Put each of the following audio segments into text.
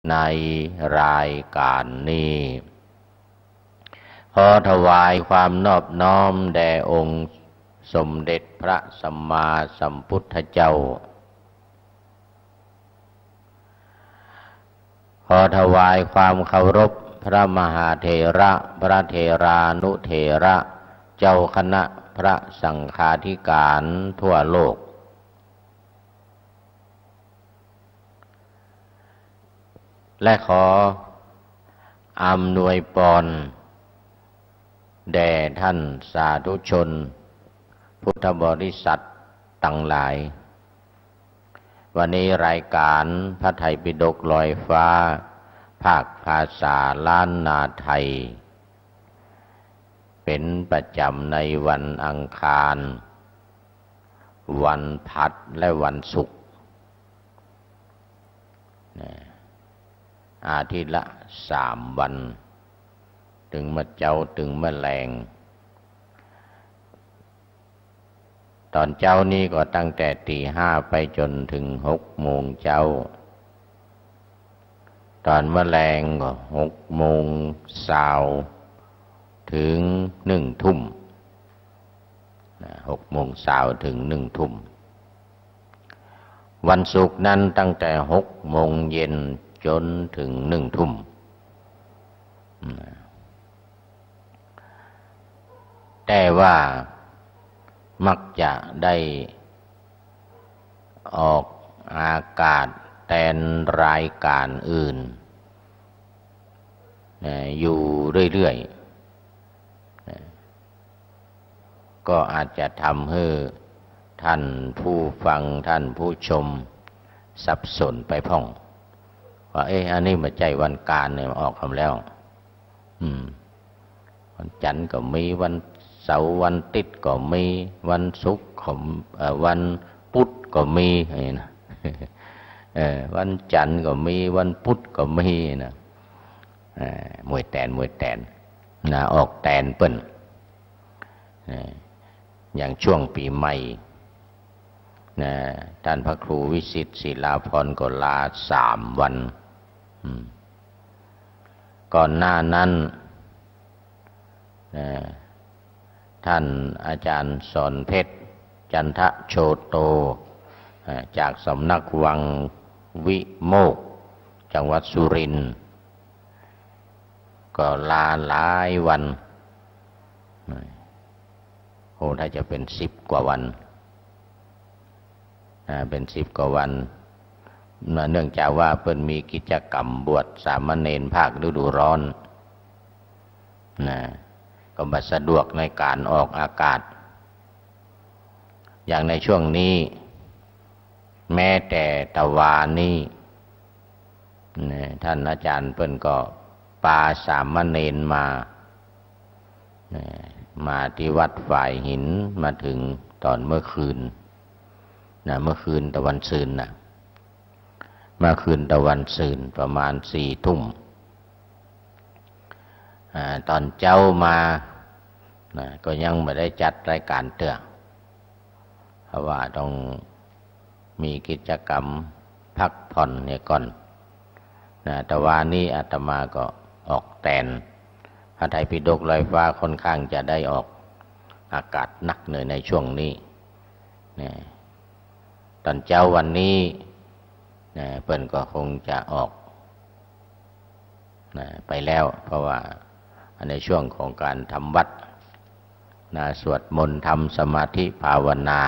ในรายการนี้ขอถวายความนอบน้อมแด่องค์สมเด็จพระสัมมาสัมพุทธเจ้าขอถวายความเคารพพระมหาเถระพระเถรานุเถระเจ้าคณะพระสังฆาธิการทั่วโลกและขออำนวยพรแด่ท่านสาธุชนพุทธบริษัททั้งหลายวันนี้รายการพระไตรปิฎกลอยฟ้าภาคภาษาล้านนาไทยเป็นประจำในวันอังคารวันพัดและวันศุกร์อาทิตย์ละ3 วันถึงมะเจ้าถึงมะแรงตอนเจ้านี้ก็ตั้งแต่ตี 5ไปจนถึง6 โมงเช้าตอนมะแรงก็6 โมงเช้าถึง1 ทุ่ม6 โมงเช้าถึง1 ทุ่มวันศุกร์นั้นตั้งแต่6 โมงเย็นจนถึง1 ทุ่มแต่ว่ามักจะได้ออกอากาศแทนรายการอื่นอยู่เรื่อยๆก็อาจจะทำให้ท่านผู้ฟังท่านผู้ชมสับสนไปพ่องว่าอันนี้มาใจวันการเนี่ยออกคำแล้ววันจันทร์ก็มีวันเสาร์วันอาทิตย์ก็มีวันศุกร์ก็วันพุธก็มีนะวันจันทร์ก็มีวันพุธก็มีนะมวยแตนนะออกแตนเปิ้นอย่างช่วงปีใหม่นะท่านพระครูวิสิตศิลาภรณ์ก็ลา3 วันก่อนหน้านั้นท่านอาจารย์สอนเพชรจันทโชโตจากสำนักวังวิโมกข์จังหวัดสุรินทร์ก็ลาหลายวันถ้าจะเป็น10 กว่าวันเป็น10 กว่าวันเนื่องจากว่าเพิ่นมีกิจกรรมบวชสามเณรภาคฤดูร้อนก็บ่สะดวกในการออกอากาศอย่างในช่วงนี้แม้แต่ตะวานี้ท่านอาจารย์เพิ่นก็พาสามเณรมาที่วัดฝ่ายหินมาถึงตอนเมื่อคืนเมื่อคืนตะวันซืนเมื่อคืนตะวันซืนประมาณ4 ทุ่มตอนเจ้ามาก็ยังไม่ได้จัดรายการเตื้อเพราะว่าต้องมีกิจกรรมพักผ่อนเนี่ยก่อนแต่ว่านี้อาตมาก็ออกแตนพระไตรปิฎกลอยฟ้าค่อนข้างจะได้ออกอากาศหนักหน่อยในช่วงนี้ตอนเจ้าวันนี้เปิ้นก็คงจะออกไปแล้วเพราะว่าในช่วงของการทำวัดสวดมนต์ทำสมาธิภาวนา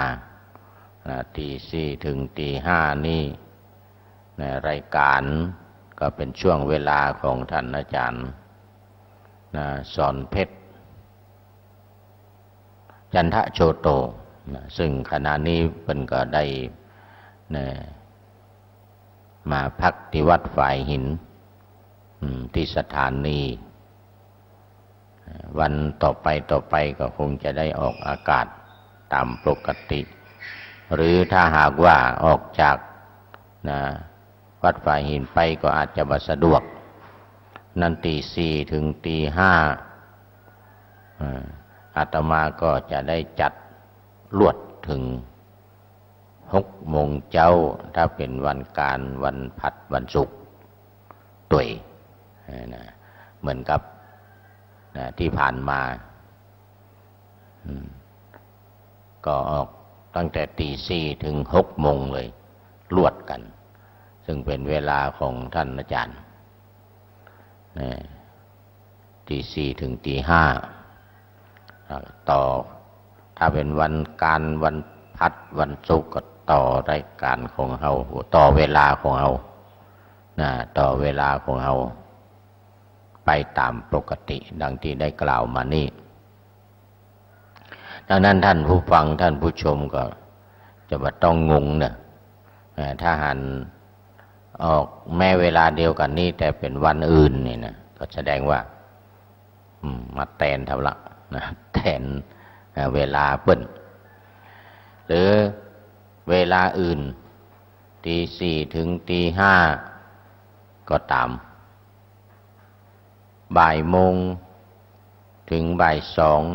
ตี 4ถึงตี 5นี่รายการก็เป็นช่วงเวลาของท่านอาจารย์สอนเพชรจันทโชโตซึ่งขณะนี้เพิ่นก็ได้มาพักที่วัดฝ่ายหินที่สถานีวันต่อไปก็คงจะได้ออกอากาศตามปกติหรือถ้าหากว่าออกจากวัดฝ่ายหินไปก็อาจจะบ่สะดวกนั่นตี 4ถึงตี 5อาตมาก็จะได้จัดลวดถึง6 โมงเช้าถ้าเป็นวันการวันผัดวันศุกร์ วยนะเหมือนกับนะที่ผ่านมาก็ออกตั้งแต่ตี 4ถึง6 โมงเลยรวดกันซึ่งเป็นเวลาของท่านอาจารย์ตี 4ถึงตี 5ต่อถ้าเป็นวันการวันพัดวันศุกร์ก็ต่อรายการของเราต่อเวลาของเราต่อเวลาของเราไปตามปกติดังที่ได้กล่าวมานี่ดังนั้นท่านผู้ฟังท่านผู้ชมก็จะมาต้องงงเนี่ยถ้าหันออกแม้เวลาเดียวกันนี่แต่เป็นวันอื่นนี่นะก็แสดงว่ามาแทนเท่าละนะแทนเวลาเปิ้นหรือเวลาอื่นตี 4ถึงตี 5ก็ตามบ่ายโมงถึงบ่าย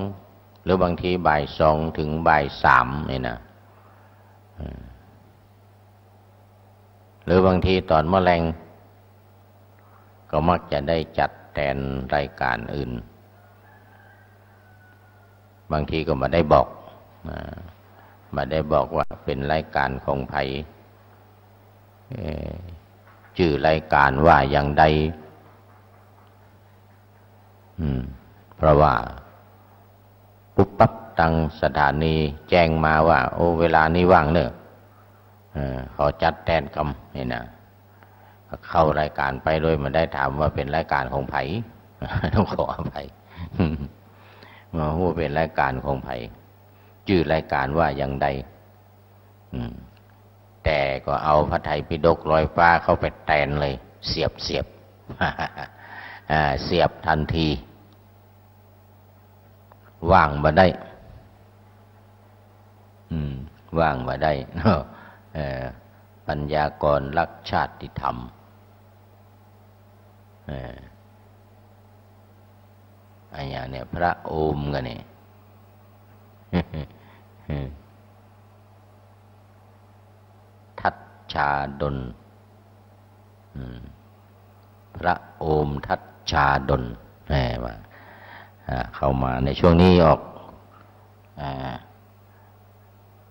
2หรือบางทีบ่าย 2ถึงบ่าย 3นี่นะหรือบางทีตอนมะแรงก็มักจะได้จัดแทนรายการอื่นบางทีก็มาได้บอกว่าเป็นรายการของไผชื่อรายการว่าอย่างใดเพราะว่าปุ๊บปั๊บตังสถานีแจ้งมาว่าโอ้เวลานี้ว่างเนอะขอจัดแทนคำนี่นะเข้ารายการไปโดยไม่ได้ถามว่าเป็นรายการของไผต้องขออภัยมาว่าเป็นรายการของไผชื่อรายการว่าอย่างใดแต่ก็เอาพระไตรปิฎกลอยฟ้าเข้าไปแทนเลยเสียบเสียบทันทีว่างมาได้ว่างมาได้ปัญญากรรักชาติธรรมอันอย่างเนี่ยพระโอมกันเนี่ยทัชชาดลพระโอมทัชชาดลมาเข้ามาในช่วงนี้ออก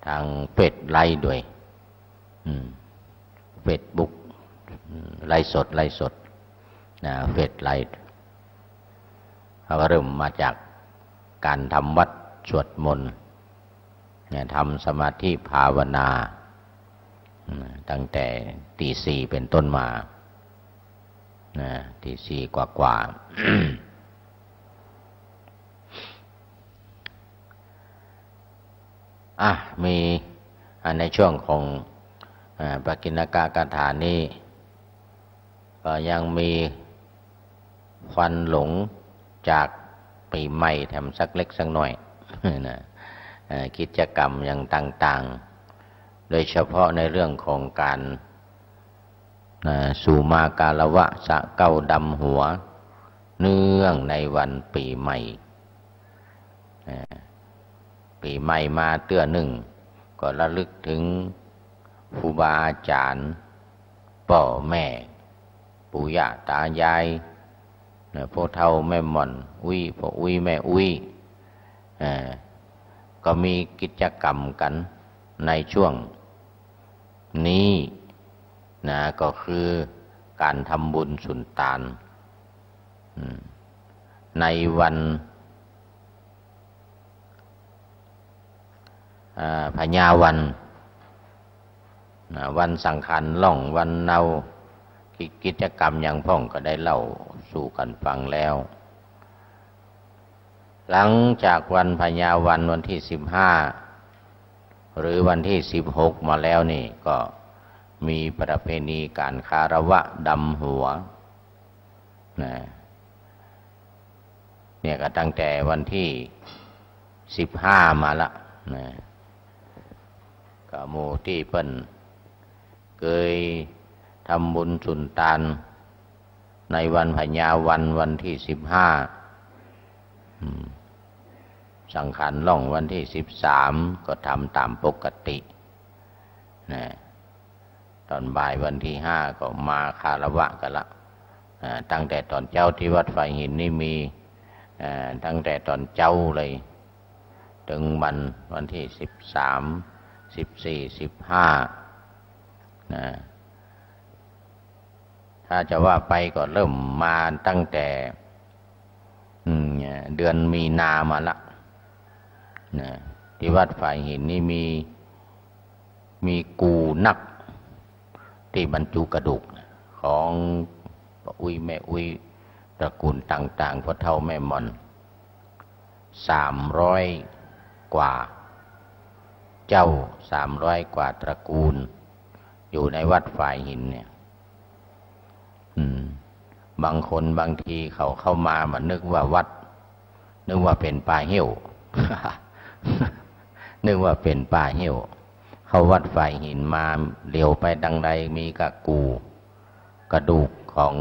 ทางเฟซไลฟ์ด้วยเฟซบุ๊กไลฟ์สดเฟซไลฟ์เขาก็เริ่มมาจากการทำวัดสวดมนต์ทำสมาธิภาวนาตั้งแต่ตี 4เป็นต้นมาตี 4กว่ามีในช่วงของปกิณกกถานี้ก็ยังมีควันหลงจากปีใหม่แถมสักเล็กสักหน่อยกิจกรรมอย่างต่างๆโดยเฉพาะในเรื่องของการสุมากาลวะสะเก้าดำหัวเนื่องในวันปีใหม่ปีใหม่มาเตื้อหนึ่งก็ระลึกถึงครูบาอาจารย์พ่อแม่ปู่ย่าตายายพ่อเฒ่าแม่หม่อนพ่อแม่ก็มีกิจกรรมกันในช่วงนี้ก็คือการทำบุญสุนทานในวันพญาวันสังขารล่องวันเนากิจกรรมอย่างพ่องก็ได้เล่าสู่กันฟังแล้วหลังจากวันพญาวันที่15หรือวันที่16มาแล้วนี่ก็มีประเพณีการคารวะดำหัวเนี่ยก็ตั้งแต่วันที่15มาละก็หมู่ที่เปิ้นเคยทำบุญสุนทานในวันพญาวันที่15สังขารล่องวันที่13ก็ทำตามปกติตอนบ่ายวันที่5ก็มาคารวะกันละ ตั้งแต่ตอนเจ้าที่วัดฝ่ายหินนี่มีตั้งแต่ตอนเจ้าเลยถึงวันที่13 14 15นะถ้าจะว่าไปก็เริ่มมาตั้งแต่เดือนมีนามาละนะที่วัดฝ่ายหินนี่มีกูนักที่บรรจุกระดูกของป้าอุ้ยแม่อุ้ยตระกูลต่างๆพ่อเฒ่าแม่หม่อน300 กว่าเจ้า300 กว่าตระกูลอยู่ในวัดฝ่ายหินเนี่ยบางคนบางทีเขาเข้ามามันนึกว่าวัดนึกว่าเป็นป่าเหี้ยว นึกว่าเป็นป่าเหี้ยวเขาวัดฝ่ายหินมาเลี้ยวไปดังใดมีกระดูกของ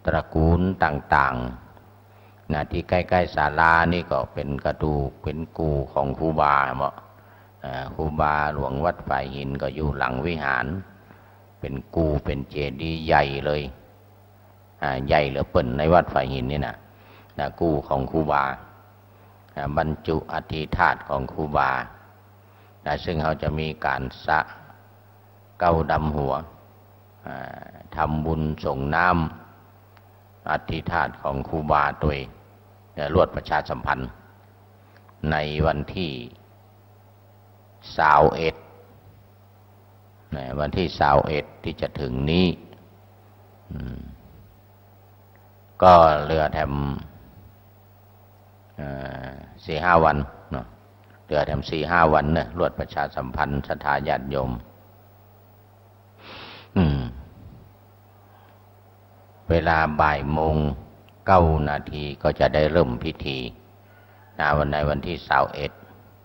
ตระกูลต่างๆนะที่ใกล้ๆศาลานี่ก็เป็นกระดูกเป็นกูของครูบาเหมาะครูบาหลวงวัดฝ่ายหินก็อยู่หลังวิหารเป็นกูเป็นเจดีย์ใหญ่เลยใหญ่เหลือเปิ่นในวัดฝ่ายหินนี่นะกูของครูบาบรรจุอธิธาตุของครูบาซึ่งเขาจะมีการสะเก้าดำหัวทำบุญส่งน้ำอธิธาตุของครูบาโดยรวดประชาสัมพันธ์ในวันที่21วันที่21ที่จะถึงนี้ก็เหลือแถม4-5 วันเนาะเหลือแถม4-5 วันเนี่ยรวดประชาสัมพันธ์ศรัทธาญาติโยมเวลาบ่ายโมง9 นาทีก็จะได้เริ่มพิธีในวันที่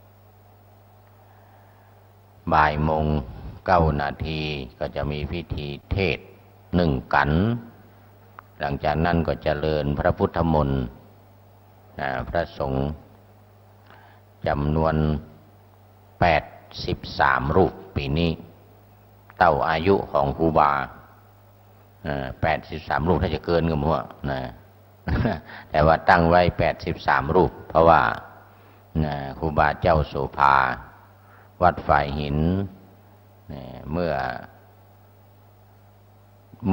21บ่ายโมง9 นาทีก็จะมีพิธีเทศน์1 กันหลังจากนั้นก็เจริญพระพุทธมนต์พระสงฆ์จำนวน83 รูปปีนี้เต่าอายุของครูบา83 รูปถ้าจะเกินก็มั่วนะแต่ว่าตั้งไว้83 รูปเพราะว่าครูบาเจ้าโสภาวัดฝ่ายหินเมื่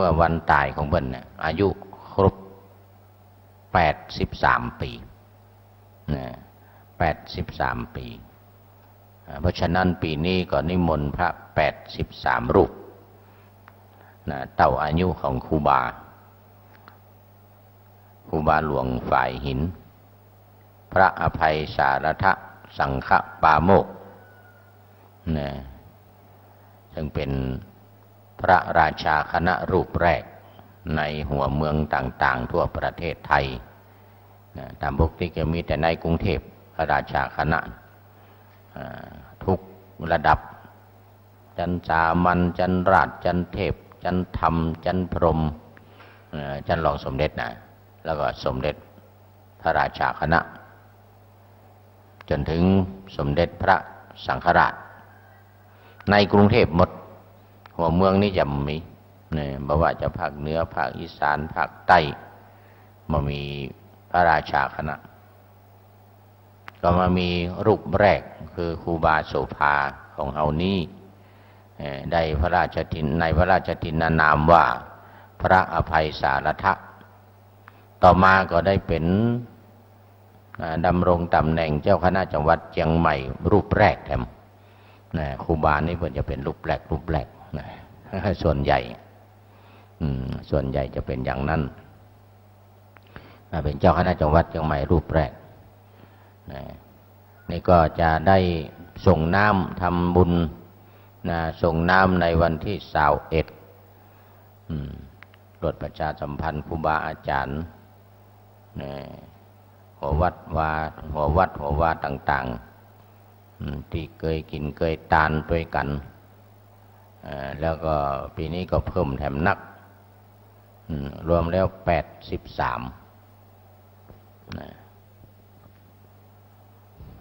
อวันตายของเพิ่นเนี่ยอายุครบ83 ปี83 ปีเพราะฉะนั้นปีนี้ก็นิมนต์พระ83 รูปเต่าอายุของครูบาหลวงฝ่ายหินพระอภัยสารทะสังฆปาโมกข์ซึ่งเป็นพระราชาคณะรูปแรกในหัวเมืองต่างๆทั่วประเทศไทยตามปกติจะมีแต่ในกรุงเทพพระราชาคณะทุกระดับจันสามัญจันราชจันเทพจันธรรมจันพรหมจันรองสมเด็จแล้วก็สมเด็จพระราชาคณะจนถึงสมเด็จพระสังฆราชในกรุงเทพหมดหัวเมืองนี่จะมีไม่ว่าจะภาคเหนือภาคอีสานภาคใต้มามีพระราชาคณะก็มามีรูปแรกคือครูบาโสภาของเฮานี้ได้พระราชทินในพระราชทินนามว่าพระอภัยสารทะต่อมาก็ได้เป็นดำรงตำแหน่งเจ้าคณะจังหวัดเชียงใหม่รูปแรกแถมครูบานี่เพิ่นจะเป็นรูปแรกส่วนใหญ่จะเป็นอย่างนั้นเป็นเจ้าคณะจังหวัดเชียงใหม่รูปแรกนี่ก็จะได้ส่งน้ำทำบุญส่งน้ำในวันที่21รวดประชาสัมพันธ์ครูบาอาจารย์หัววัดวาต่างๆที่เคยกินเคยทานด้วยกันแล้วก็ปีนี้ก็เพิ่มแถมนักรวมแล้ว83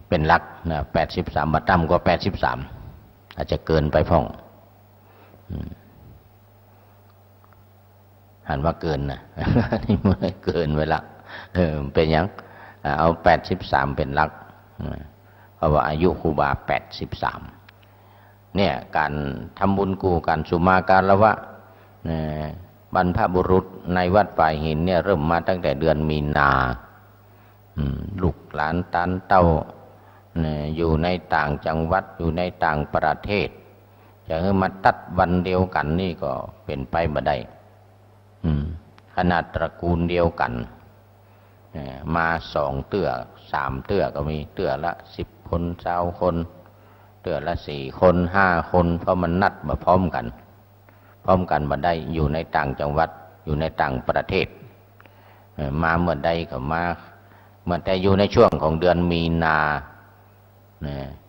เป็นหลัก83บัตรต่ำก็83อาจจะเกินไปพ่อง หันว่าเกินนะนี่มันเกินไปละเป็นยังเอา83เป็นหลักเพราะว่าอายุครูบา83เนี่ยการทำบุญกูการสุมาการละวะบรรพบุรุษในวัดฝ่ายหินเนี่ยเริ่มมาตั้งแต่เดือนมีนาลูกหลานตานเต้าอยู่ในต่างจังหวัดอยู่ในต่างประเทศจะให้มาตัดวันเดียวกันนี่ก็เป็นไปไม่ได้ขนาดตระกูลเดียวกันมา2 เตื้อ3 เตื้อก็มีเตื้อละ10 คน20 คนเตื้อละ4 คน5 คนเพราะมันนัดมาพร้อมกันมาได้อยู่ในต่างจังหวัดอยู่ในต่างประเทศมาเมื่อใดก็มาเมื่อแต่อยู่ในช่วงของเดือนมีนา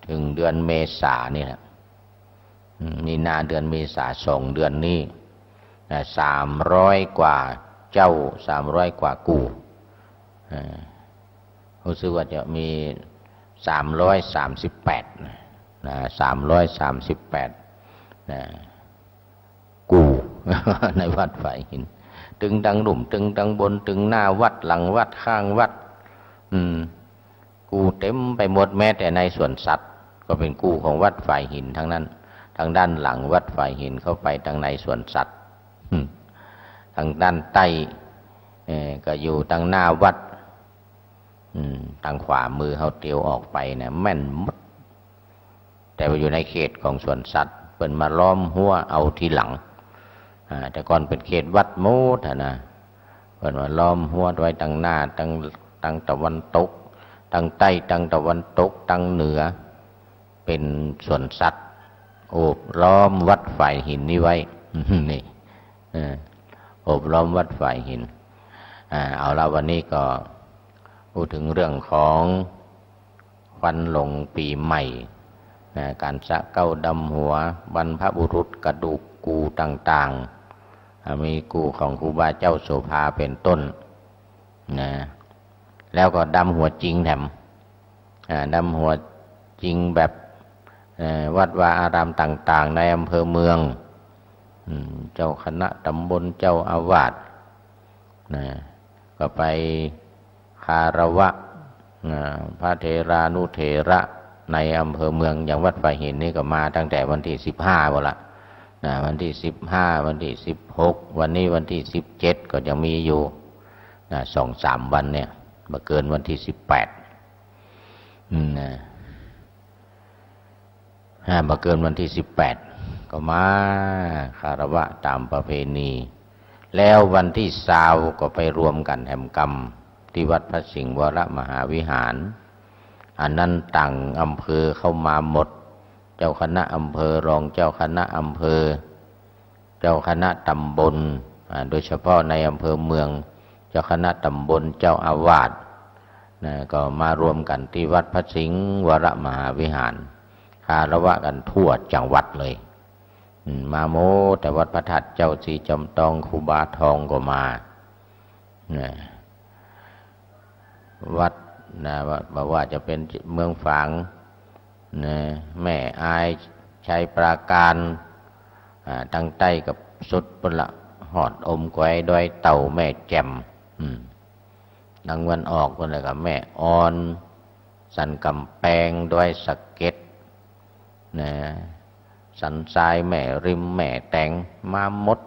ถึงเดือนเมษานี่แหละมีนาเดือนเมษา2 เดือนนี้300 กว่าเจ้า300 กว่ากูรู้สึกว่าจะมี338กูในวัดฝ่ายหินตึงดังหลุมตึงดังบนตึงหน้าวัดหลังวัดข้างวัดกูเต็มไปหมดแม้แต่ในสวนสัตว์ก็เป็นกูของวัดฝ่ายหินทั้งนั้นทางด้านหลังวัดฝ่ายหินเข้าไปทางในสวนสัตว์ทางด้านใต้ก็อยู่ทางหน้าวัดทางขวามือเขาเตียวออกไปเนี่ยแม่นมดแต่ว่าอยู่ในเขตของสวนสัตว์เปิ่นมาล้อมหัวเอาทีหลังแต่ก่อนเป็นเขตวัดโมดนะเปิ่นมาล้อมหัวไว้ทางหน้าทางตะวันตกทางใต้ทางตะวันตกทางเหนือเป็นสวนสัตว์โอบล้อมวัดฝ่ายหินนี้ไว้นี่โอบล้อมวัดฝ่ายหินเอาละวันนี้ก็พูดถึงเรื่องของควันหลงปีใหม่การสะเก้าดำหัวบรรพบุรุษกระดูกกูต่างๆมีกูของครูบาเจ้าโสภาเป็นต้นนะแล้วก็ดำหัวจริงแถมดำหัวจริงแบบวัดวาอารามต่างๆในอำเภอเมืองเจ้าคณะตำบลเจ้าอาวาสก็ไปคารวะพระเถรานุเถระในอำเภอเมืองอย่างวัดฝ่ายหินนี่ก็มาตั้งแต่วันที่15วันละวันที่15วันที่16วันนี้วันที่17ก็ยังมีอยู่2-3 วันเนี่ยมาเกินวันที่18มาเกินวันที่18ก็มาคารวะตามประเพณีแล้ววันที่20ก็ไปรวมกันแห่มกรรมที่วัดพระสิงห์วรมหาวิหารอันนั้นต่างอำเภอเข้ามาหมดเจ้าคณะอำเภอรองเจ้าคณะอำเภอเจ้าคณะตำบลโดยเฉพาะในอำเภอเมืองเจ้าคณะตำบลเจ้าอาวาสก็มารวมกันที่วัดพระสิงห์วรมหาวิหารคารวะกันทั่วจังหวัดเลยมาโมแต่วัดพระธาตุเจ้าศรีจอมทองครูบาทองก็มาวัดบอกว่าจะเป็นเมืองฝางแม่อายชัยปราการตั้งใต้กับสุดปละหอดอมแควดอยเต่าแม่แจ่มดังวันออกคนเลยกับแม่ออนสันกำแพงดอยสะเก็ดสันทรายแม่ริมแม่แตงมาหมด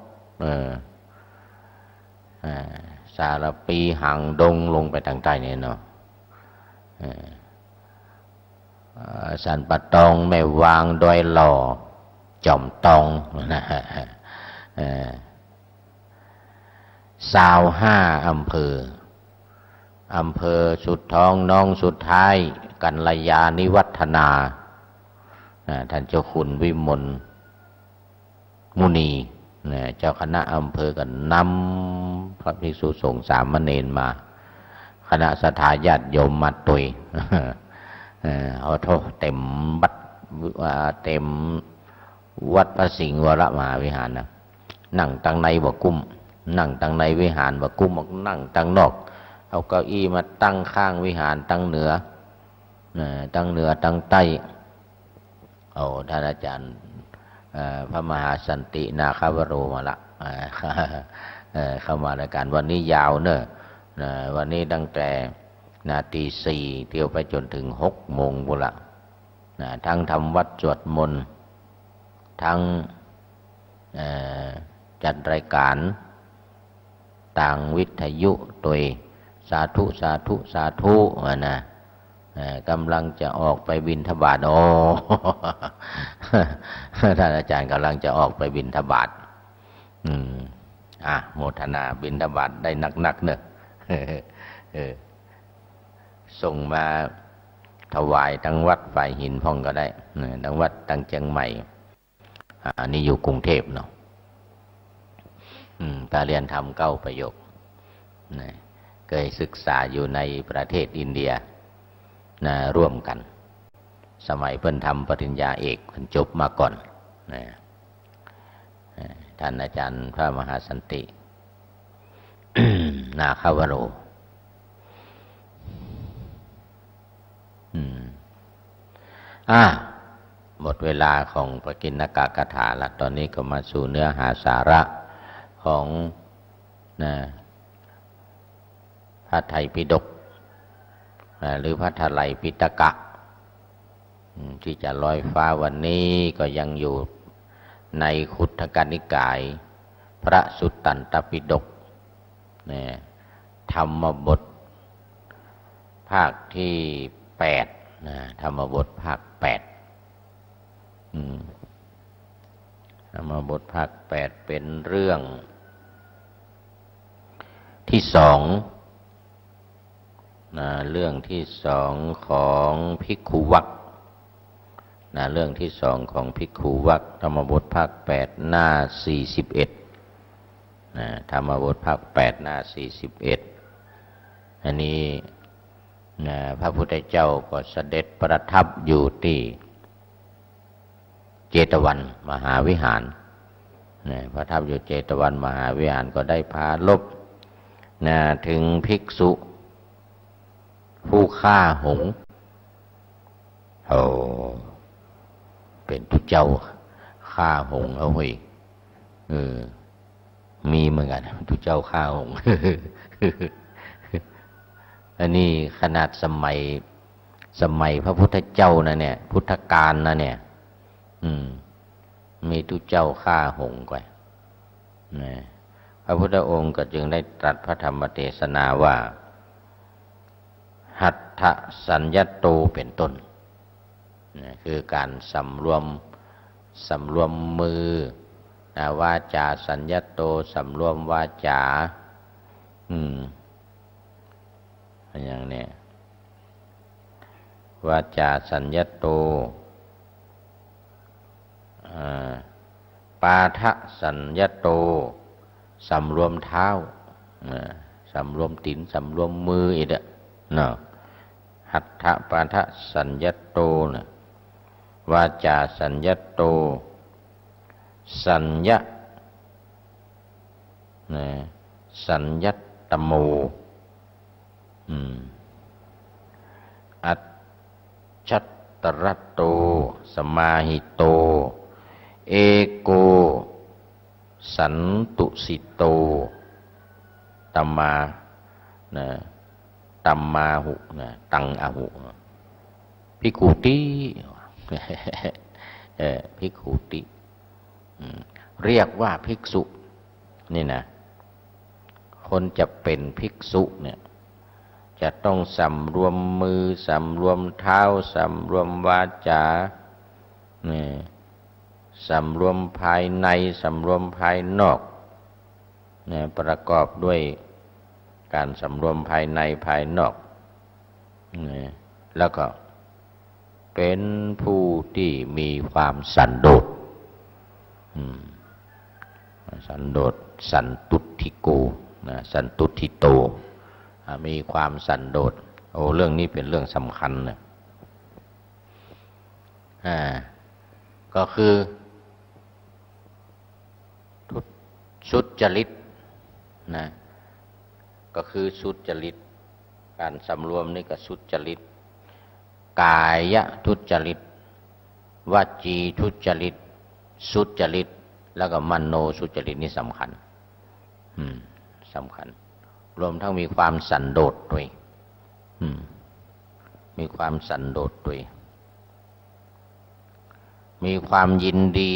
สารปีห่างดงลงไปทางใต้เนี่ยเนาะสันปะตองแม่วางดอยหล่อจอมตอง25 อำเภอสุดท้องน้องสุดท้ายกัลยาณิวัฒนาท่านเจ้าคุณวิมลมุนีเจ้าคณะอำเภอกันนำพระภิกษุสงฆ์สามเณรมาคณะสัทธาญาติโยมมาตุยเอาโทษเต็มบัดเต็มวัดพระสิงห์วรมหาวิหารนะนั่งตังในบ่กุ้มนั่งตังในวิหารบ่กุ้มนั่งตังนอกเอาเก้าอี้มาตั้งข้างวิหารตั้งเหนือตั้งใต้เอาท่านอาจารย์พระมหาสันตินาคาวโรมาละ เข้ามารายการวันนี้ยาวเนอะวันนี้ตั้งแต่ตี 4เที่ยวไปจนถึง6 โมงบุละทั้งทำวัดสวดมนต์ทั้งจัดรายการต่างวิทยุโดยสาธุสาธุสาธุนะกำลังจะออกไปบิณฑบาตท่านอาจารย์กำลังจะออกไปบิณฑบาตโมทนาบิณฑบาตได้นักเนอะส่งมาถวายทั้งวัดฝ่ายหินพ่องก็ได้ทั้งวัดตั้งเชียงใหม่อันนี้อยู่กรุงเทพเนาะถ้าเรียนทำ9 ประโยคเคยศึกษาอยู่ในประเทศอินเดียร่วมกันสมัยเพิ่นทำปริญญาเอกเพิ่นจบมาก่อนท่านอาจารย์พระมหาสันติ นาคาวโรหมดเวลาของปกิณกกถาละตอนนี้ก็มาสู่เนื้อหาสาระของพระไตรปิฎกหรือพระไตรปิฎกะที่จะลอยฟ้าวันนี้ก็ยังอยู่ในขุททกนิกายพระสุตตันตปิฎกธรรมบทภาคที่8ธรรมบทภาค8ธรรมบทภาค8เป็นเรื่องที่2เรื่องที่2ของภิกขุวักเรื่องที่2ของภิกขุวักธรรมบทภาค8หน้า41ธรรมบทภาค8หน้า41อันนี้พระพุทธเจ้าก็เสด็จประทับอยู่ที่เจตวันมหาวิหารประทับอยู่เจตวันมหาวิหารก็ได้พาลบถึงภิกษุผู้ฆ่าหงส์เป็นผู้เจ้าฆ่าหงส์เอาไว้มีเหมือนกันผู้เจ้าฆ่าหงส์ อันนี้ขนาดสมัยพระพุทธเจ้านะเนี่ยพุทธกาลนะเนี่ยมีทุเจ้าฆ่าหงส์กว่าพระพุทธองค์ก็จึงได้ตรัสพระธรรมเทศนาว่าหัตถสัญญโตเป็นต้นคือการสำรวมมือวาจาสัญญโตสำรวมวาจาอย่างนี้วาจาสัญญโตปาทะสัญญโตสำรวมเท้าสำรวมตีนสำรวมมืออีกหัตถปาทะสัญญโตวาจาสัญญโตสัญญตโมอัจฉัตตรโตสมาหิโตเอโกสันตุสิโตตัมมาหุตังอหุภิกขุติภิกขุติเรียกว่าภิกษุนี่นะคนจะเป็นภิกษุเนี่ยจะต้องสำรวมมือสำรวมเท้าสำรวมวาจาสำรวมภายในสำรวมภายนอกประกอบด้วยการสำรวมภายในภายนอกแล้วก็เป็นผู้ที่มีความสันโดษสันโดษสันตุทิโกสันตุทิโตมีความสันโดษเรื่องนี้เป็นเรื่องสำคัญนะก็คือสุจริตก็คือสุจริตการสำรวมนี่ก็สุจริตกายทุจริตวจีทุจริตสุจริตแล้วก็มโนสุจริตนี่สำคัญ สำคัญรวมทั้งมีความสันโดษด้วยมีความสันโดษด้วยมีความยินดี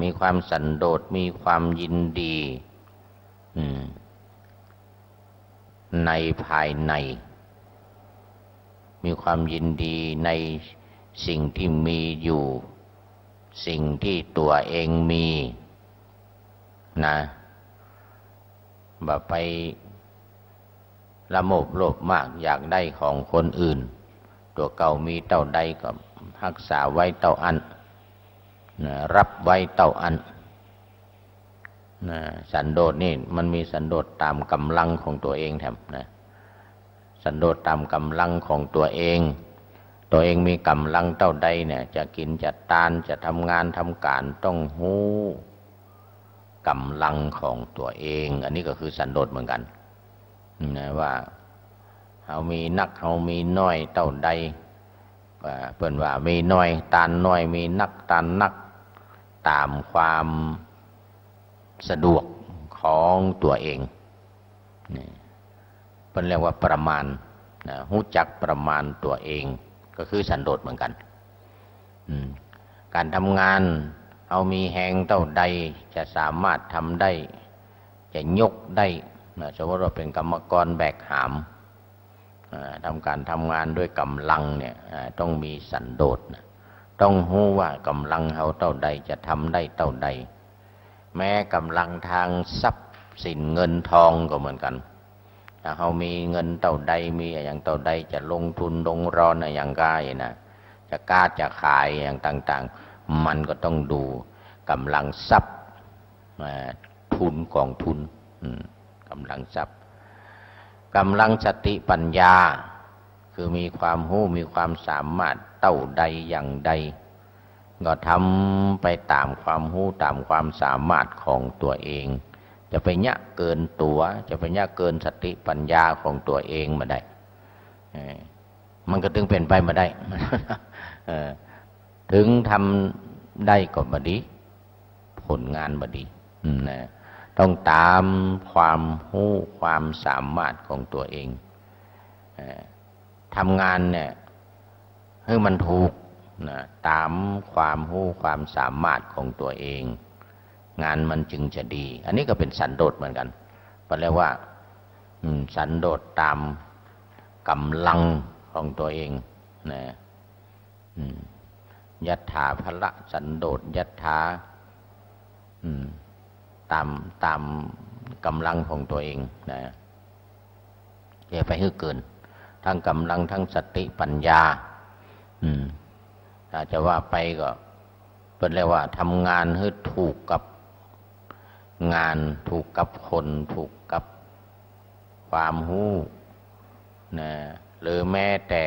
มีความสันโดษมีความยินดีในภายในมีความยินดีในสิ่งที่มีอยู่สิ่งที่ตัวเองมีนะบ่ไปละโมบโลภมากอยากได้ของคนอื่นตัวเก่ามีเท่าใดก็รักษาไว้เท่าอันรับไว้เท่าอันสันโดษนี่มันมีสันโดษตามกำลังของตัวเองแถมนะสันโดษตามกำลังของตัวเองมีกำลังเท่าใดเนี่ยจะกินจะทานจะทำงานทำการต้องรู้กำลังของตัวเองอันนี้ก็คือสันโดษเหมือนกันนะว่าเฮามีนักเฮามีน้อยเท่าใดเพิ่นว่ามีน้อยตานน้อยมีนักตานนักตามความสะดวกของตัวเองนี่เพิ่นเรียกว่าประมาณรู้จักประมาณตัวเองก็คือสันโดษเหมือนกันการทำงานเอามีแหงเท่าใดจะสามารถทำได้จะยกได้สมมติว่าเป็นกรรมกรแบกหามทำการทำงานด้วยกำลังเนี่ยต้องมีสันโดษต้องรู้ว่ากำลังเขาเท่าใดจะทำได้เท่าใดแม้กำลังทางทรัพย์สินเงินทองก็เหมือนกันถ้าเขามีเงินเท่าใดมีอย่างเท่าใดจะลงทุนลงร้อนอย่างกายนะจะกล้าจะขายอย่างต่างๆมันก็ต้องดูกำลังทรัพย์ทุนกองทุนกำลังทรัพย์กำลังสติปัญญาคือมีความรู้มีความสามารถเท่าใดอย่างใดก็ทำไปตามความรู้ตามความสามารถของตัวเองจะไปยะเกินตัวจะไปยะเกินสติปัญญาของตัวเองมาได้มันก็ถึงเป็นไปมาได้ถึงทำได้ก็บ่ดีผลงานบ่ดีต้องตามความรู้ความสามารถของตัวเองทำงานเนี่ยให้มันถูกตามความรู้ความสามารถของตัวเองงานมันจึงจะดีอันนี้ก็เป็นสันโดษเหมือนกันแปลว่าสันโดษตามกำลังของตัวเองนะยัตถาภละสันโดษยัตถาตามกำลังของตัวเองนะอย่าไปให้เกินทั้งกำลังทั้งสติปัญญาถ้าจะว่าไปก็เป็นเรียกว่าทำงานให้ถูกกับงานถูกกับคนถูกกับความรู้นะหรือแม้แต่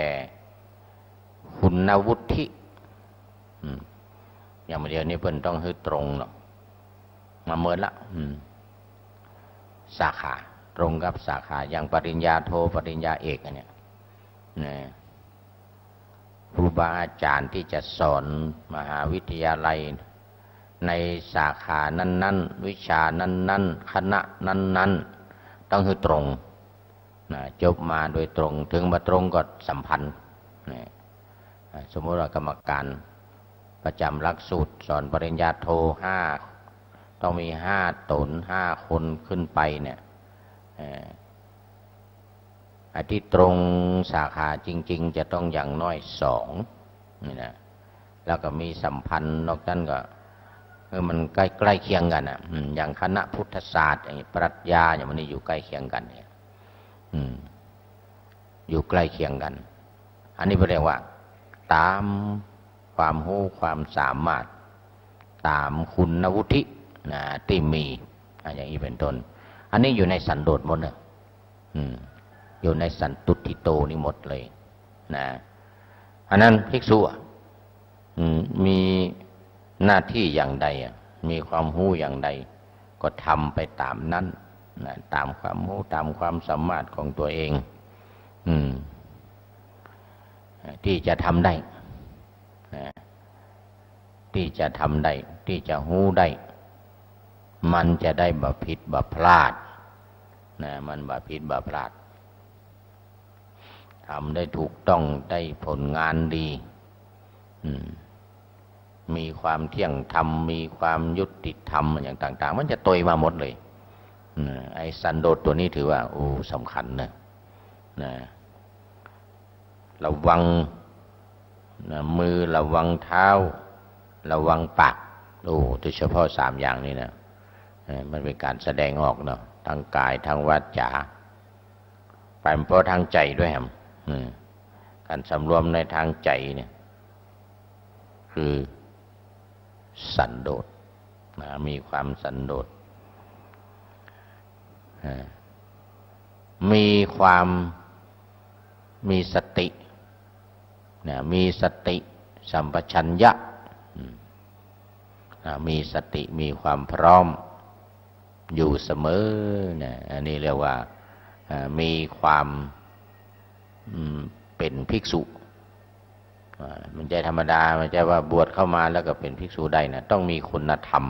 คุณวุฒิอย่างเดียวนี้เพิ่นต้องให้ตรงเนาะมาเมินละสาขาตรงกับสาขาอย่างปริญญาโทปริญญาเอกอันเนี้ยนะครูบาอาจารย์ที่จะสอนมหาวิทยาลัยในสาขานั้นๆวิชานั้นๆคณะนั้นๆต้องคือตรงนะจบมาโดยตรงถึงมาตรงก็สัมพันธ์นะสมมติว่ากรรมการประจำหลักสูตรสอนปริญญาโท5ต้องมี5 ตน 5 คนขึ้นไปเนี่ยที่ตรงสาขาจริงๆจะต้องอย่างน้อย2นี่นะแล้วก็มีสัมพันธ์นอกนั้นก็มันใกล้เคียงกันอ่ะอย่างคณะพุทธศาสตร์อย่างปรัชญาอย่างมันอยู่ใกล้เคียงกันเนี่ยอยู่ใกล้เคียงกันอันนี้เรียกว่าตามความรู้ความสามารถตามคุณวุฒินะที่มีอย่างนี้เป็นต้นอันนี้อยู่ในสันโดษหมดเลยอยู่ในสันตุติโตนี่หมดเลยนะอันนั้นภิกษุมีหน้าที่อย่างใดมีความรู้อย่างใดก็ทำไปตามนั้นนะตามความรู้ตามความสามารถของตัวเองที่จะทำได้ที่จะทำได้ที่จะรู้ได้ มันจะได้บ่ผิดบ่พลาดนะมันบ่ผิดบ่พลาดทำได้ถูกต้องได้ผลงานดีมีความเที่ยงธรรมมีความยุติธรรมอย่างต่างๆมันจะตยมาหมดเลยไอ้สันโดษตัวนี้ถือว่าสำคัญนะระวังมือระวังเท้าระวังปากโดยเฉพาะสามอย่างนี้นะมันเป็นการแสดงออกเนาะทางกายทางวาจาไปเพราะทางใจด้วยครับการสำรวมในทางใจเนี่ยคือสันโดษมีความสันโดษมีความมีสติมีสติสัมปชัญญะมีสติมีความพร้อมอยู่เสมออันนี้เรียกว่ามีความเป็นภิกษุมันใจธรรมดามันจะว่าบวชเข้ามาแล้วก็เป็นภิกษุได้นะต้องมีคุณธรรม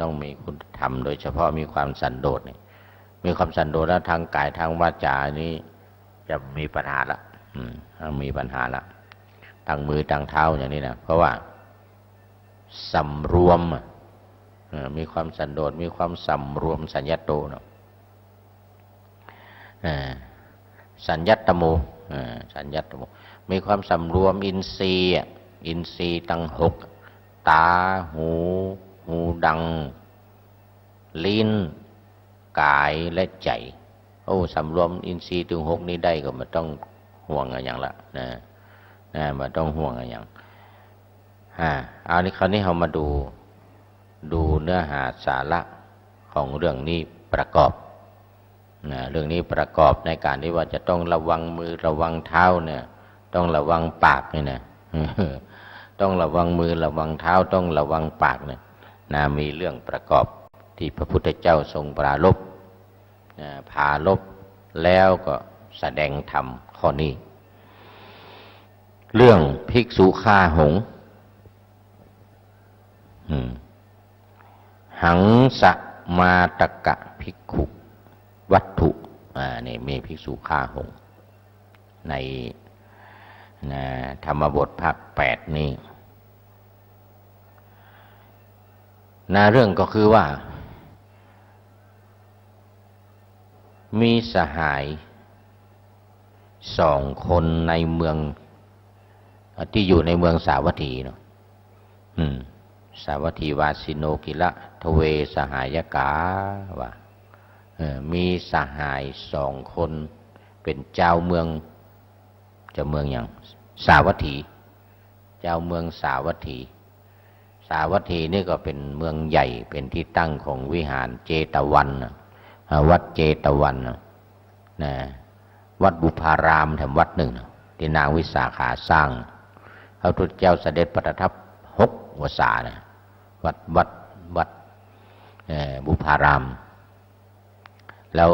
ต้องมีคุณธรรมโดยเฉพาะมีความสันโดษมีความสันโดษแล้วทางกายทางวาจานี้จะมีปัญหาละมีปัญหาละทางมือทางเท้าอย่างนี้นะเพราะว่าสำรวมมีความสันโดษมีความสำรวมสัญญตโตเนาะสัญญตโมสัญญตโมมีความสำรวมอินทรีย์อินทรีย์ทั้งหกตาหูดังลิ้นกายและใจสำรวมอินทรีย์ถึงหกนี้ได้ก็ไม่ต้องห่วงอะไรอย่างละไม่ต้องห่วงอะไรอย่างเอานี้คราวนี้เรามาดูเนื้อหาสาระของเรื่องนี้ประกอบเรื่องนี้ประกอบในการที่ว่าจะต้องระวังมือระวังเท้าเนี่ยต้องระวังปากนี่นะต้องระวังมือระวังเท้าต้องระวังปากเนี่ยมีเรื่องประกอบที่พระพุทธเจ้าทรงปรารภพาลบแล้วก็แสดงธรรมข้อนี้เรื่องภิกษุฆ่าหงส์หังสมาตกะภิกขุวัตถุนี่มีภิกษุฆ่าหงส์ในธรรมบทภาค8นี้เรื่องก็คือว่ามีสหาย2 คนในเมืองที่อยู่ในเมืองสาวัตถีเนาะสาวัตถีวาสิโนกิละทเวสหายกาว่ามีสหาย2 คนเป็นเจ้าเมืองอย่างสาวัตถีเจ้าเมืองสาวัตถีนี่ก็เป็นเมืองใหญ่เป็นที่ตั้งของวิหารเจตวันวัดเจตวันวัดบุพารามแถมวัดหนึ่งที่นางวิสาขาสร้างพระพุทธเจ้าเสด็จประทับ6 วาสาวัดบุพารามแล้ว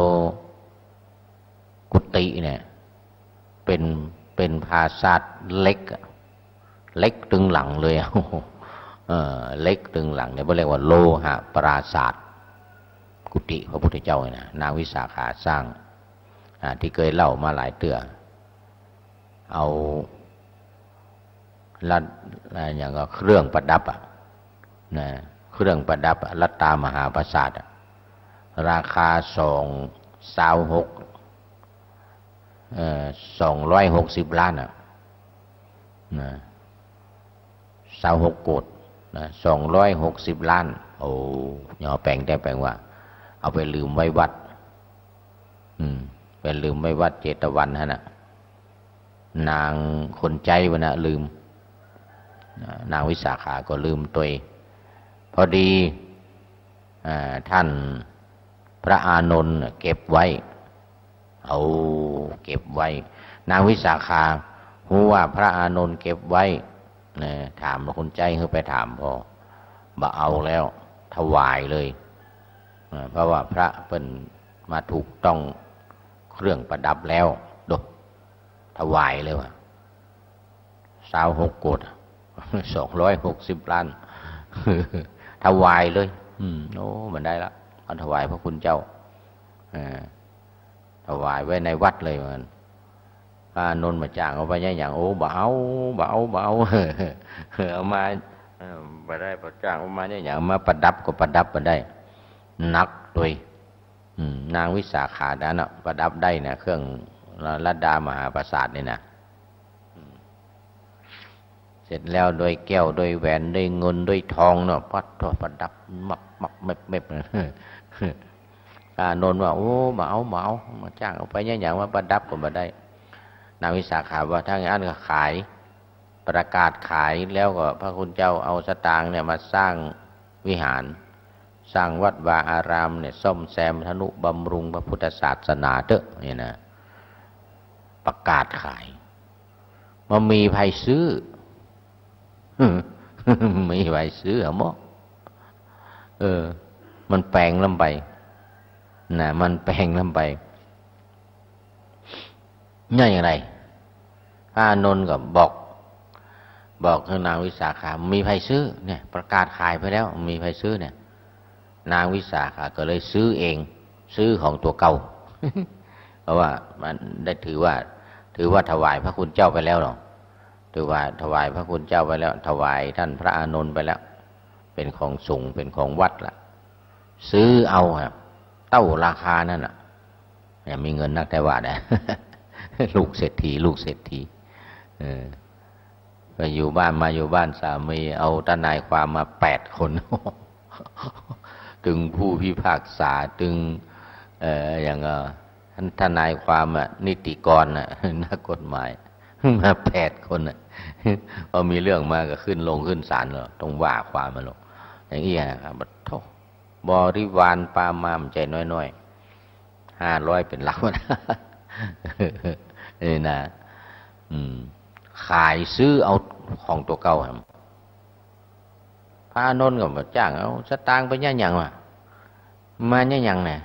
กุฏิเนี่ยเป็นปราสาทเล็กตึงหลังเลยเล็กตึงหลังเนี่ยเรียกว่าโลหะปราสาทกุฏิพระพุทธเจ้าเนี่ยนางวิสาขาสร้างที่เคยเล่ามาหลายเตื้อเอาลัดอย่างก็เครื่องประดับเครื่องประดับลัตตามหาปราสาทราคา260 ล้าน26 โกฏ260 ล้านย่อแปลงได้แปลงว่าเอาไปลืมไว้วัดไปลืมไว้วัดเจตวันนะนางคนใจวะลืมนางวิสาขาก็ลืมตัวพอดีท่านพระอานนท์เก็บไว้เก็บไว้นางวิสาขารู้ว่าพระอานนท์เก็บไว้ถามคนใจเขาไปถามพ่อบ่เอาแล้วถวายเลยเพราะว่าพระเป็นมาถูกต้องเครื่องประดับแล้วถวายเลยว่ะ26 โกฏ260 ล้านถวายเลย โอ้มันได้ละเอาถวายพระคุณเจ้าถวายไว้ในวัดเลยมันพระอานนท์มาจ้างเอาไปอย่างโอ้บ่เอาเอามาบ่ได้พระจ้างเอามาอย่างมาประดับก็ประดับมาได้นักโดยนางวิสาขาดานะประดับได้เนี่ยเครื่องลัดดามหาปราสาทนี่นะเสร็จแล้วโดยแก้วโดยแหวนโดยเงินโดยทองเนาะพัดประดับมักเม็บอานนท์ว่าโอ้มาเอามาจ้างเอาไปอย่างว่าประดับก็มาได้นางวิสาขาว่าถ้าอย่างนั้นก็ขายประกาศขายแล้วก็พระคุณเจ้าเอาสตางค์เนี่ยมาสร้างวิหารสร้างวัดวาอารามเนี่ยซ่อมแซมทนุบำรุงพระพุทธศาสนาเถอะเนี่ยนะประกาศขายมันมีใครซื้อมีใครซื้อหรอมั้งมันแปลงลำไปนะมันแปลงลำไปนี่อย่างไรพระอานนท์ก็บอกให้นางวิสาขามีใครซื้อเนี่ยประกาศขายไปแล้วมีใครซื้อเนี่ยนางวิสาขาก็เลยซื้อเองซื้อของตัวเก่า เพราะว่ามันได้ถือว่าถวายพระคุณเจ้าไปแล้วหรอถือว่าถวายพระคุณเจ้าไปแล้วถวายท่านพระอานนท์ไปแล้วเป็นของสูงเป็นของวัดละซื้อเอาครับเต้าราคานั่นน่ะเนี่ยมีเงินนักแต่ว่านะ ลูกเศรษฐีไปอยู่บ้านสามีเอาทนายความมา8 คน ถึงผู้พิพากษาถึงอย่างทนายความนิติกรนักกฎหมายมา8 คนพอมีเรื่องมาก็ขึ้นศาลหรอต้องว่าความมาหรอกอย่างนี้นะครับบริวารปามามใจน้อยๆ500เป็นหลักนะนี่นะขายซื้อเอาของตัวเก่าครับพระอานนท์ก็มาจ้างเอาสตางค์ไปอย่างวะมาอย่างเนี่ย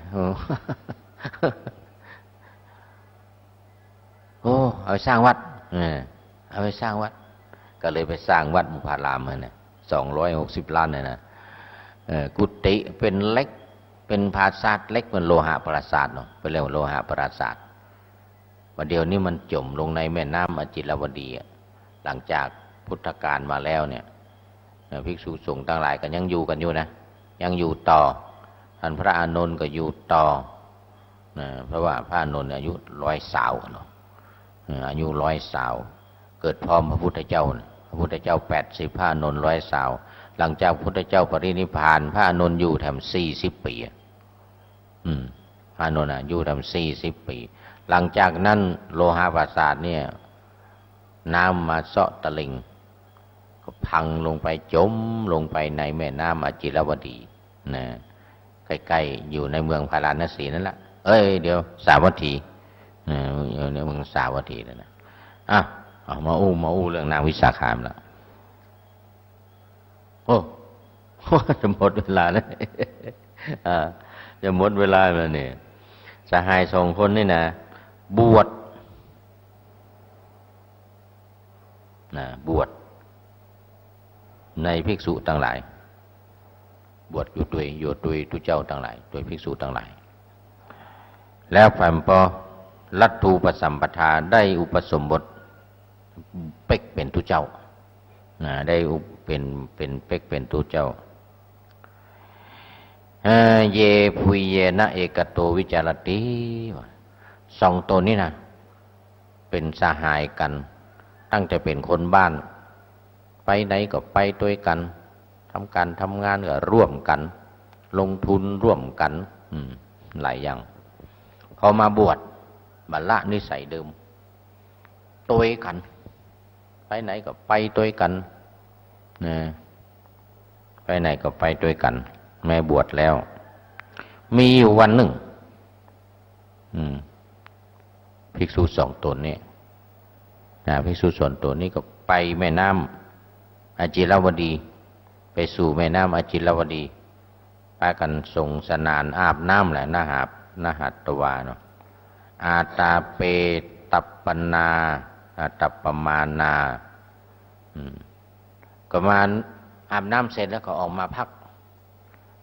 โอ้เอาไปสร้างวัดเอาไปสร้างวัดก็เลยไปสร้างวัดมุพารามเนี่ย260 ล้านเนี่ยนะกุฏิเป็นเล็กเป็นปราสาทเล็กเป็นโลหะปราสาทเนาะไปเรียกว่าโลหะปราสาทวันเดียวนี้มันจมลงในแม่น้ำอจิรวดีหลังจากพุทธกาลมาแล้วเนี่ยภิกษุสงฆ์ทั้งหลายก็ยังอยู่กันอยู่นะยังอยู่ต่อท่านพระอานนท์ก็อยู่ต่อเพราะว่าพระอานนท์อายุ100 สาวเนาะอายุ100 สาวเกิดพร้อมพระพุทธเจ้าพระพุทธเจ้า80พระอานนท์100 สาวหลังจากพระพุทธเจ้าปรินิพพานพระอานนท์อยู่แถม40 ปีพระอานนท์อยู่แถม40 ปีหลังจากนั้นโลหะปราสาทเนี่ยน้ำมาเซาะตะลิงก็พังลงไปจมลงไปในแม่น้ำอจิรวดีนะใกล้ๆอยู่ในเมืองพาราณสีนั่นแหละเดี๋ยวสาวัตถีอยู่ในเมืองสาวัตถีนั่นนะมาอู้เรื่องนางวิสาขามแล้วโอ้จะหมดเวลาแล้วจะหมดเวลาแล้วเนี่ยสหาย2 คนนี่นะบวชในภิกษุทั้งหลายบวชอยู่ด้วยทุเจ้าทั้งหลายด้วยภิกษุทั้งหลายแล้วแผ่นพอลัทธุปสัมปทาได้อุปสมบทเป็กเป็นทุเจ้าได้เป็นเป็กเป็นทุเจ้าเยภุยเยนะเอกโตวิจารติ2 ตนนี้นะเป็นสหายกันตั้งแต่เป็นคนบ้านไปไหนก็ไปด้วยกันทำการทำงานก็ร่วมกันลงทุนร่วมกันหลายอย่างพอมาบวชบัลละนิสัยเดิมตัวกันไปไหนก็ไปด้วยกันไปไหนก็ไปด้วยกันแม่บวชแล้วมีอยู่วันหนึ่งภิกษุ2 ตนนี่ภิกษุ2 ตนนี้ก็ไปแม่น้ำอจิรวดีไปสู่แม่น้ำอจิรวดีพากันส่งสนานอาบน้ำแหละนาหัตตวาเนาะอาตาเปตัปปนาตัปปมานาก็มาอาบน้ำเสร็จแล้วก็ออกมาพัก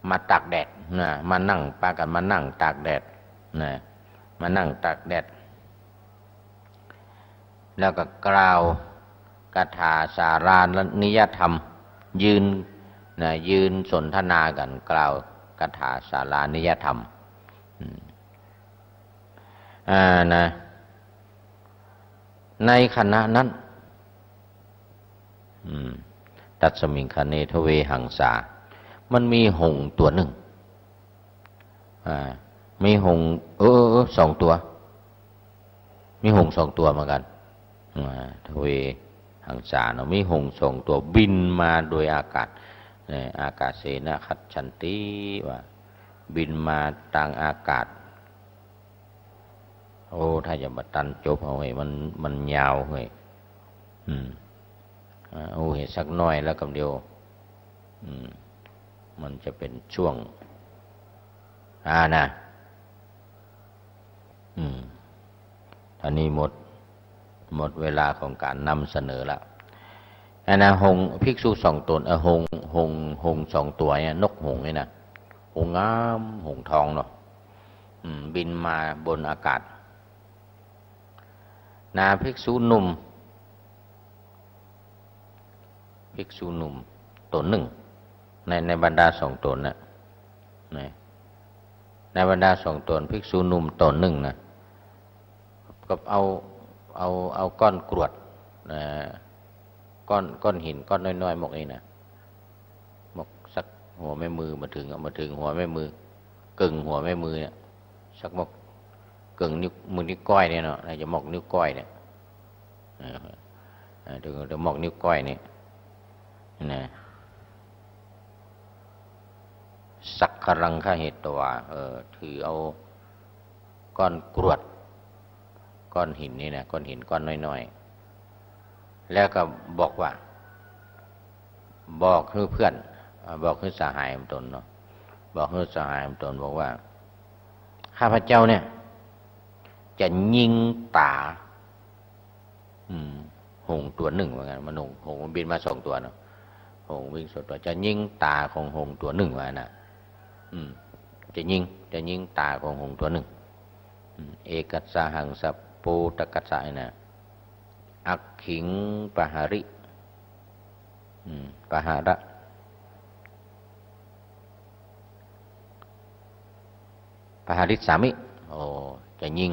มาตากแดดนะมานั่งปากันมานั่งตากแดดนะมานั่งตากแดดแล้วก็กล่าวคาถาสารานิยธรรมยืนนะยืนสนทนากันกล่าวคาถาสารานิยธรรมนะในขณะนั้นตัสมิงคเนทเวหังสามันมีหงส์ตัวหนึ่งมีหงส์สองตัวมีหงส์สองตัวเหมือนกันทเวหังสาเนาะมีหงส์สองตัวบินมาโดยอากาศอากาศเสนาคัจฉันติว่าบินมาทางอากาศโอ้ถ้าจะมาตันจบเอาไว้มันยาวเฮ้ยโอ้เห็นสักน้อยแล้วกำเดียวมันจะเป็นช่วงนะตอนนี้หมดเวลาของการนำเสนอแล้วนะหงภิกษุสองตนหงสองตัวเนี่ยนกหงนี่นะหงงามหงทองเนาะบินมาบนอากาศนาภิกษุหนุ่มตนหนึ่งในบรรดาสองตนนะในบรรดาสองตนภิกษุหนุ่มตนหนึ่งนะก็เอาก้อนกรวดก้อนหินก้อนน้อยๆหมกนี่นะหมกสักหัวแม่มือมาถึงหัวแม่มือกึ่งหัวแม่มือเนี่ยสักหมกกึ่งนิ้วมือนิ้วก้อยเนี่ยเนาะจะหมกนิ้วก้อยเนี่ยเดี๋ยวหมกนิ้วก้อยเนี่ยนะสักครังคเหตวาถือเอาก้อนกรวดก้อนหินนี่นะก้อนหินก้อนน้อยๆแล้วก็บอกว่าบอกให้เพื่อนบอกให้สหายของตนเนาะบอกให้สหายของตนบอกว่าข้าพเจ้าเนี่ยจะยิงตาหงส์ตัวหนึ่งว่างั้นมันหงส์มันบินมาสองตัวเนาะหงส์วิ่งสองตัวจะยิงตาของหงส์ตัวหนึ่งว่านะจะยิงตาของหงส์ตัวหนึ่งเอกัสสหังสัพปูตกัสสะนะอักขิงปหาริปหาระปหาริสามิจะยิง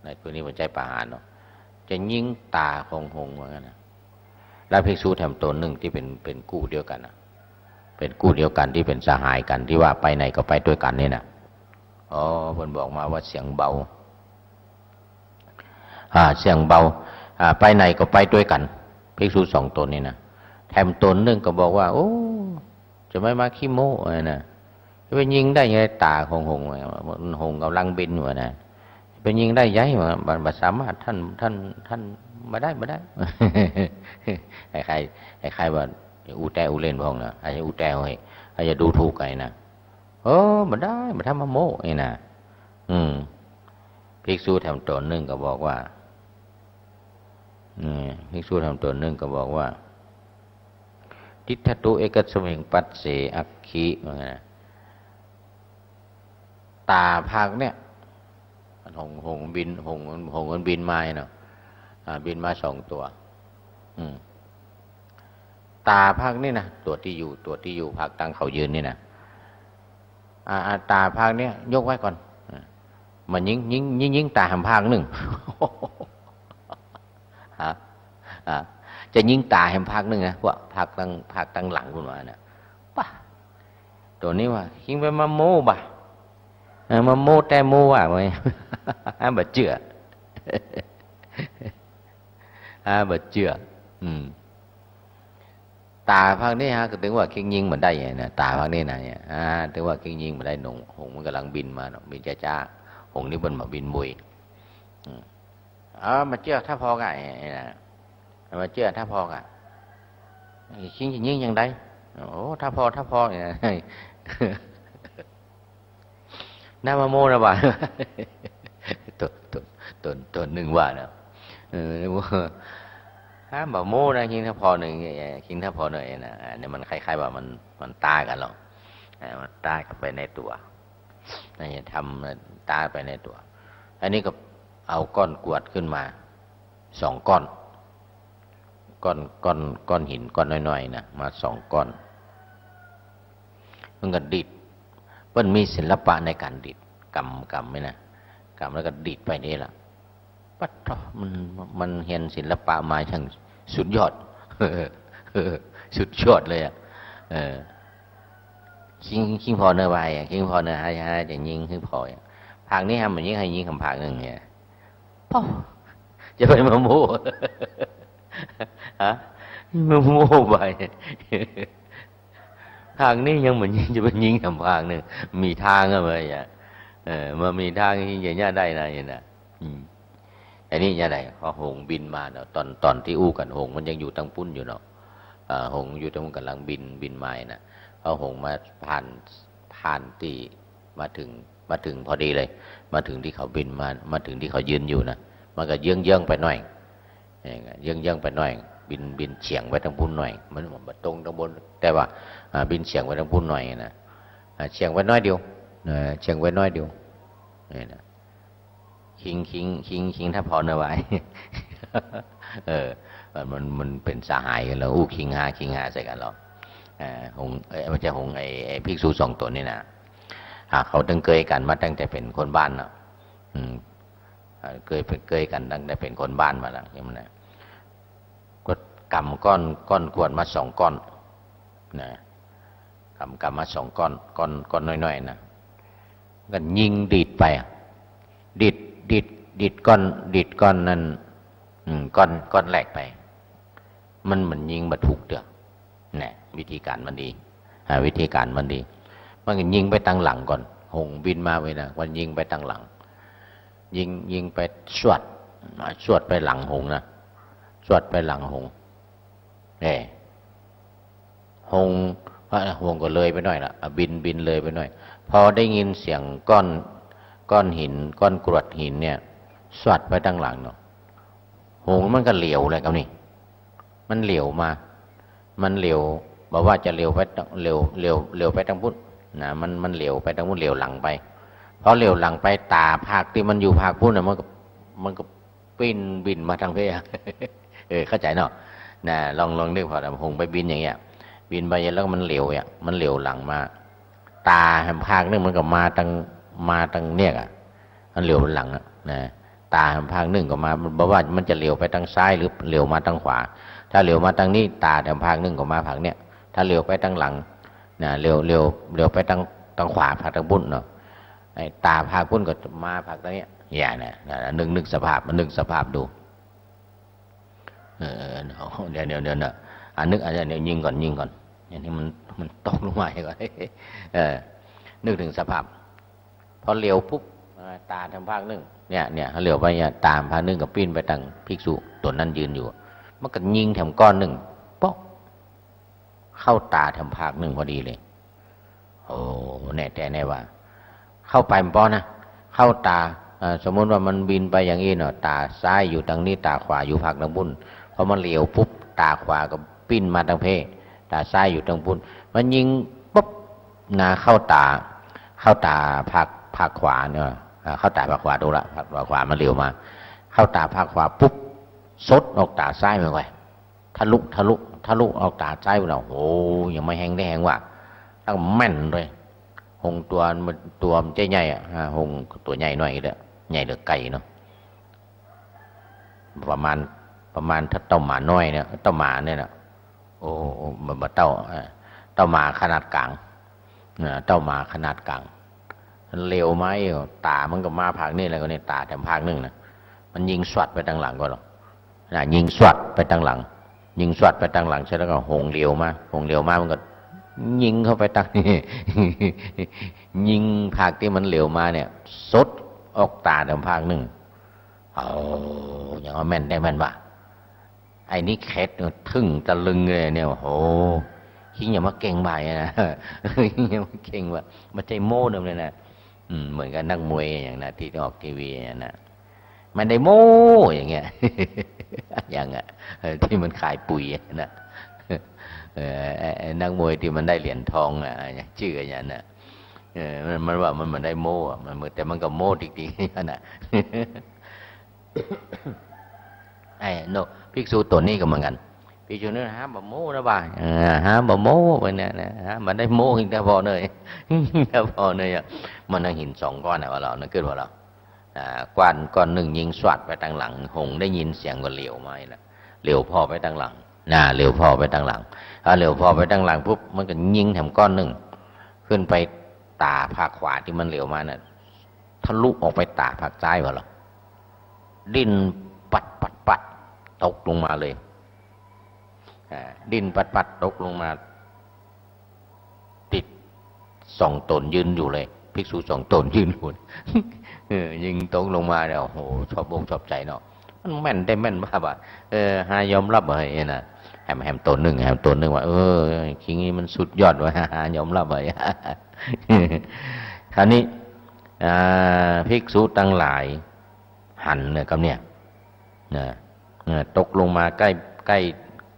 ในตัวนี้มันใจปหารเนาะจะยิงตาของหงส์ว่างั้นนะแล้วภิกษุแถมตนหนึ่งที่เป็นคู่เดียวกันนะเป็นคู่เดียวกันที่เป็นสหายกันที่ว่าไปไหนก็ไปด้วยกันนี่นะเพิ่นบอกมาว่าเสียงเบาเสียงเบาไปไหนก็ไปด้วยกันภิกษุสองตนนี่นะแถมตนหนึ่งก็บอกว่าโอ้จะไม่มาขี้โม้นะไปยิงได้ยังไงตาของหงส์หงส์กำลังบินอยู่นะไปยิงได้ยัยมันสามารถท่านมาได้ใครว่าอูแตอูเล่นพองนะอาจจะอูแตเฮ้ยอาจจะดูถูกไงนะมาได้มาทำมาโม้ไงนะภิกษุทำตนหนึ่งก็บอกว่าภิกษุทำตนหนึ่งก็บอกว่าทิฏฐตุเอกสมิงปัสเสอักขิว่าไงนะตาภาคเนี่ยหงบินหงมันบินมาเนาะบินมาสองตัวตาภาคนี่นะตัวที่อยู่ภาคตั้งเขายืนนี่นะตาภาคเนี่ยยกไว้ก่อนมันยิงตาหำภาคหนึ่ง จะยิงตาหำภาคหนึ่งนะพวกภาคตั้งหลังคุณว่านะป่ะตัวนี้ว่ายิงไปมาโม่บ่ะมาโม่แต่โม่ว่ะมั้ยบ่เชื่อบ่เชื่อตาภาคนี้ฮะก็ถึงว่าเก่งยิงมันได้ไงนะตาภาคนี้นะเนี่ยถึงว่าเก่งยิงมันได้หงส์มันกำลังบินมาเนาะบินจ้าหงส์นี่มันมาบินมุยมาเชื่อถ้าพอไงนะมาเชื่อถ้าพอไงชิงยิงยังไงถ้าพอเนี่ยน้ามาโมนะบ่าตัวหนึ่งว่านะถ้าบ่โมนะคิงถ้าพอหนึ่งคิงถ้าพอหน่อยนะเนี่ยมันคล้ายๆว่ามันตากันหรอก มันตาเข้าไปในตัวนี่จะทำตาไปในตัวอันนี้ก็เอาก้อนกรวดขึ้นมา2 ก้อนก้อนหินก้อนน้อยๆนะมา2 ก้อนมันก็ดิดมันมีศิลปะในการดิดกำไหมนะกำแล้วก็ดิดไปนี่ล่ะปัดมันเห็นศิลปะมาช่างสุดยอดสุดยอดเลยอ่ะคิงพอเนื้อใบอ่ะคิงพอเนื้อหาจะยิงขึ้นพออ่ะภาคนี้ทำมันยิงให้ยิงคำภาคหนึ่งเนี่ยพ่อจะไปมาโม่ฮะมาโม่ไปทางนี้ยังเหมือนจะไปยิงคำภาคหนึ่งมีทางอะไรอ่ะมามีทางที่จะย่าได้นะอย่างนั้นอันนี้ย่าได้พอหงบินมาเนาะตอนที่อู้กันหงมันยังอยู่ตั้งปุ้นอยู่เนาะหงอยู่ตรงกำลังบินมานะพอหงมาผ่านตีมาถึงพอดีเลยมาถึงที่เขาบินมาถึงที่เขายืนอยู่นะมันก็เยื่องไปหน่อยเยื่องไปหน่อยบินเฉียงไปทางพุ่นหน่อยมันตรงทางบนแต่ว่าบินเฉียงไปทางพุ่นหน่อยนะเฉียงไว้น้อยเดียวเฉียงไว้น้อยเดียวนี่นะคิงถ้าพอเนื้อไว้มันเป็นสหายกันแล้วอู้คิงหาใส่กันหรอกหงไม่ใช่หงไอ้ภิกษุ2 ตัวนี่นะเขาตั้งเคยกันมาตั้งแต่เป็นคนบ้านเนาะเคยกันตั้งแต่เป็นคนบ้านมาแล้วอย่างนั้นก็กำก้อนกวดมา2 ก้อนนะกำมา2 ก้อนน้อยๆนะก็ยิงดีดไปดีดก้อนนั้นก้อนแหลกไปมันเหมือนยิงมาถูกเด้อเนี่ยวิธีการมันดีมันก็ยิงไปตั้งหลังก่อนหงบินมาไว้นะวันยิงไปตั้งหลังยิงไปสวดไปหลังหงนะสวดไปหลังหงหงก็เลยไปหน่อยละบินเลยไปหน่อยพอได้ยินเสียงก้อนหินก้อนกรวดหินเนี่ยสวดไปตั้งหลังเนาะหงมันก็เหลียวเลยครับนี่มันเหลียวมามันเหลียวบอกว่าจะเหลียวไปเหลียวไปทางพุทธนะมันเหลียวไปทางพุทธเหลียวหลังไปเพราะเหลียวหลังไปตาภาคที่มันอยู่ภาคพุทธนะมันก็บินมาทางเพศเข้าใจเนาะนะลองนึกพอหงไปบินอย่างเงี้ยบินไปแล้วมันเหลียวอ่ะมันเหลียวหลังมาตาแห่งภาคนึงมันก็มาทางเนี่ยอ่ะมันเหลียวหลังอ่ะนะตาแห่งภาคนึงก็มาบอกว่ามันจะเหลียวไปทางซ้ายหรือเหลียวมาทางขวาถ้าเหลียวมาทางนี้ตาแห่งภาคนึงก็มาภาคเนี้ยถ้าเหลียวไปทางหลังนะเหลียวไปทางขวาภาคทางบุญเนาะไอ้ตาภาคบุญก็มาภาคตรงเนี้ยอย่างเนี่ยนึกสภาพมันนึกสภาพดูเดี๋ยวนะนึกอะไรเดี๋ยวยิงก่อนอย่างนี้มันตกลงมาก่อนนึกถึงสภาพพอเหลียวปุ๊บตาทางภาคนึงเนี่ยเหลียวไปเนี่ยตามภาคนึงกับปิ้นไปทางภิกษุตัวนั้นยืนอยู่มันก็ยิงแถมก้อนหนึ่งป๊อกเข้าตาทางภาคนึงพอดีเลยโอ้แน่ว่าเข้าไปมันป้อนะเข้าตาสมมติว่ามันบินไปอย่างนี้เนาะตาซ้ายอยู่ทางนี้ตาขวาอยู่ภาคทางบุญพอมันเหลียวปุ๊บตาขวาก็ปิ้นมาทางเพตาซ้ายอยู่ทางบุญมันยิงปุ๊บเข้าตาภาคขวาเนี่ยเข้าตาภาคขวาดูละภาคขวามันเหลียวมาเข้าตาภาคขวาปุ๊บซดออกตาซ้ายไปไว้ทะลุออกตาซ้ายไปแล้วโอ้ยังไม่แห้งได้แห้งว่ะตั้งแม่นเลยหงตัวมันใหญ่อ่ะหงตัวใหญ่หน่อยเลยใหญ่เหลือไก่เนาะประมาณถ้าเต่าหมาน้อยเนี่ยเต่าหมาเนี่ยนะโอ้มันเต่าหมาขนาดกลางเต่าหมาขนาดกลางมันเร็วไหมตามันก็มาภาคนี้แล้วก็เนี่ยตาแต่ภาคนึงนะมันยิงสวัดไปทางหลังก็หรอกยิงสวัดไปทางหลังใช่แล้วก็หงเร็วมามันก็ยิงเข้าไปตั้งยิงภาคที่มันเหลวมาเนี่ยซดออกตาทางภาคหนึ่งอย่างว่าแม่นได้แม่นว่ะไอ้นี่เคสทึ่งตะลึงเลยเนี่ยโอ้คิงอย่ามาเก่งบ่ายนะอย่ามาเก่งว่ะมาใจโม่เลยนะเหมือนกับนักมวยอย่างนั้นที่ออกทีวีอย่างนั้นมันได้โม่อย่างเงี้ยอย่างที่มันขายปุ๋ยนะ นักมวยที่มันได้เหรียญทองชื่ออย่างนั้นมันว่ามันได้โม่มันแต่มันก็โม่จริงๆนั่นโนภิกษุตัวนี้ก็เหมือนกันภิกษุนี่หาบ่โม่นะบ่าหาบ่โม่ไปเนี่ยหามันได้โม่หิงแต่พอเลยแต่พอเลยมันนั่งหินสองก้อนว่าเรานั่นเกิดว่าเราก้อนหนึ่งยิงสวัดไปทางหลังหงได้ยินเสียงก็เหลียวมาแล้วเหลียวพ่อไปทางหลังเหลียวพ่อไปทางหลังเหลียวพ่อไปทางหลังปุ๊บมันก็ยิงแถมก้อนหนึ่งขึ้นไปตาภาคขวาที่มันเหลียวมาน่ะทะลุออกไปตาภาคซ้ายว่าเราดิ้นปัดตกลงมาเลยดิ้นปัดตกลงมาติดสองตนยืนอยู่เลยภิกษุสองตนยืนอยู่ยิงตกลงมาแล้วโอ้โหชอบอกใจเนาะมันแม่นได้แม่นว่าหายอมรับอะไรนะแฮมตัวหนึ่งว่าคิงนี้มันสุดยอดว่ะหายอมรับอะไรคราวนี้ภิกษุตั้งหลายหันเนี่ยกับเนี่ยตกลงมาใ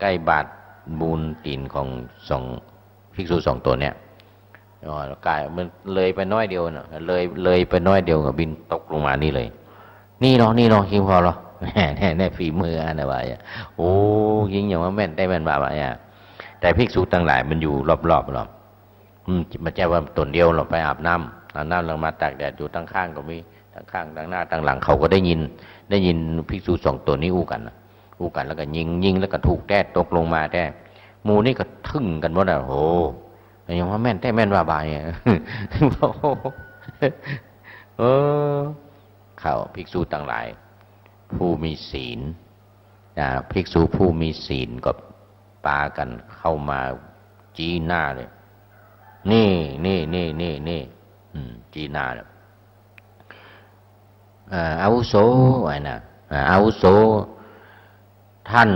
กล้บาทบูนตีนของสองภิกษุสองตัวเนี่ยกายมันเลยไปน้อยเดียวน่ะเลยไปน้อยเดียวกับบินตกลงมานี่เลยนี่เนาะคิงพอเหรอแน่ฝีมืออะไรวะโอ้ยิงอย่างว่าแม่นได้แม่นบาปแต่ภิกษุตั้งหลายมันอยู่รอบเรามันแจ้ว่าตนเดียวเราไปอาบน้ำลงมาตากแดดอยู่ตั้งข้างก็มีตั้งข้างตั้งหน้าตั้งหลังเขาก็ได้ยินภิกษุสองตัวนี้อู้กันแล้วก็ยิงแล้วก็ถูกแต้ตกลงมาแต้หมู่นี่ก็ทึ่งกันหมดโอ้ยังว่าแม่นได้แม่นว่าบายเขาภิกษุต่างหลายผู้มีศีลภิกษุผู้มีศีลก็ปากันเข้ามาจี้หน้าเลยนี่จี้หน้าเลยอาวุโสไอ้น่ะอาวุโสท่าน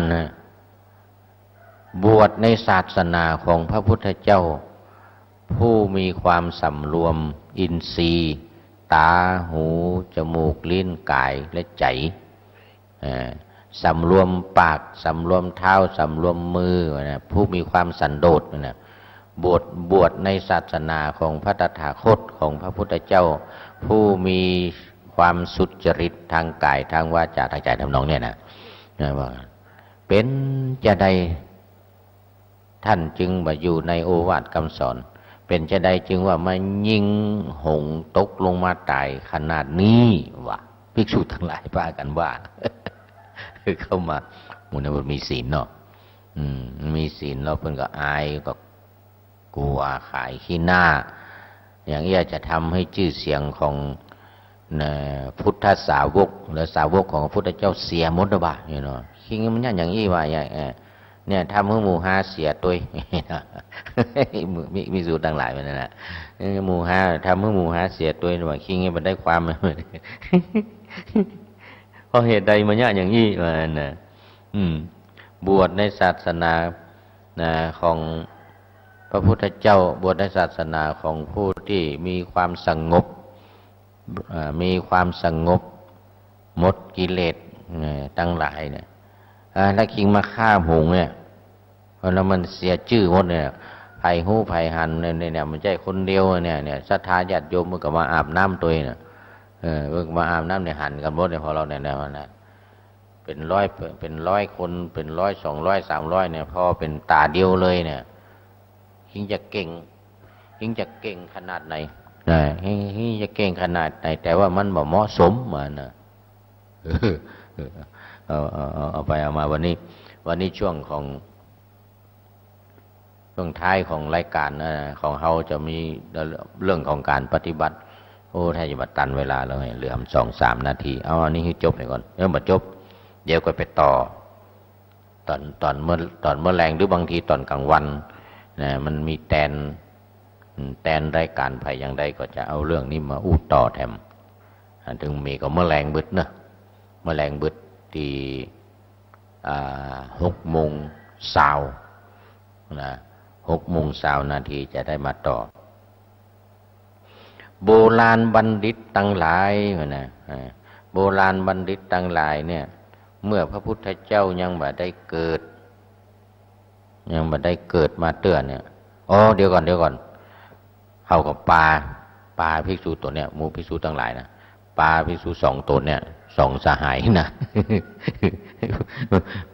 บวชในศาสนาของพระพุทธเจ้าผู้มีความสำรวมอินทรีย์ตาหูจมูกลิ้นกายและใจสำรวมปากสำรวมเท้าสำรวมมือผู้มีความสันโดษบวชในศาสนาของพระตถาคตของพระพุทธเจ้าผู้มีความสุจริตทางกายทางวาจาทางใจทำนองเนี่ยนะว่าเป็นจะใดท่านจึงมาอยู่ในโอวาทคำสอนเป็นจะใดจึงว่ามายิงหงตกลงมาตายขนาดนี้วะภิกษุทั้งหลายพากันว่าเข้ามามูลนิธิมีศีลเนาะมีศีลแล้วเพิ่นก็อายก็กลัวขายขี้หน้าอย่างนี้จะทำให้ชื่อเสียงของพุทธสาวกหรือสาวกของพระพุทธเจ้าเสียหมดเลยบ่เนาะคิงมันอย่างนี้ว่าเนี่ยทำให้หมู่ห้าเสียตัวมีสูตรต่างหลายไปนั่นแหละหมู่ห้าทำให้หมู่ห้าเสียตัวว่าคิงนี้มันได้ความเพราะเหตุใดมันอย่างนี้ว่านะบวชในศาสนาของพระพุทธเจ้าบวชในศาสนาของผู้ที่มีความสงบหมดกิเลสตั้งหลายเนี่ยถ้าคิงมาฆ่าหงเนี่ยแล้วมันเสียชื่อหมดเนี่ยไผ่หู้ไผ่หันเนี่ยมันใช่คนเดียวเนี่ยศรัทธาญาติโยมมันก็มาอาบน้ำตัวเนี่ยมาอาบน้ำเนี่ยหันกันหมดเนี่ยพอเราเนี่ยนะเป็นร้อยคนเป็น100 200 300เนี่ยพอเป็นตาเดียวเลยเนี่ยคิงจะเก่งขนาดไหนจะเก่งขนาดไหนแต่ว่ามันบ่เหมาะสมมานะเอาไปเอามาวันนี้ช่วงท้ายของรายการของเฮาจะมีเรื่องของการปฏิบัติถ้าจะมาตันเวลาแล้วเหลือ 2-3 นาทีเอาอันนี้ให้จบหน่อยก่อนมาจบเดี๋ยวก็ไปต่อตอนเมื่อแรงหรือบางทีตอนกลางวันนะมันมีแตนรายการภัยอย่างใดก็จะเอาเรื่องนี้มาอู้ต่อแถมถึงมีก็เมื่อแรงบึดเนอะเมื่อแรงบึดที่6:20นะ6:20 นาทีจะได้มาต่อโบราณบัณฑิตทั้งหลายนะโบราณบัณฑิตทั้งหลายเนี่ยเมื่อพระพุทธเจ้ายังบ่ได้เกิด ยังไม่ได้เกิดมาเตือนเนี่ยอ๋อเดี๋ยวก่อนเขากับปลาภิกษุตัวเนี่ยหมู่ภิกษุทั้งหลายนะปลาภิกษุ2 ตนเนี่ย2 สหายนะ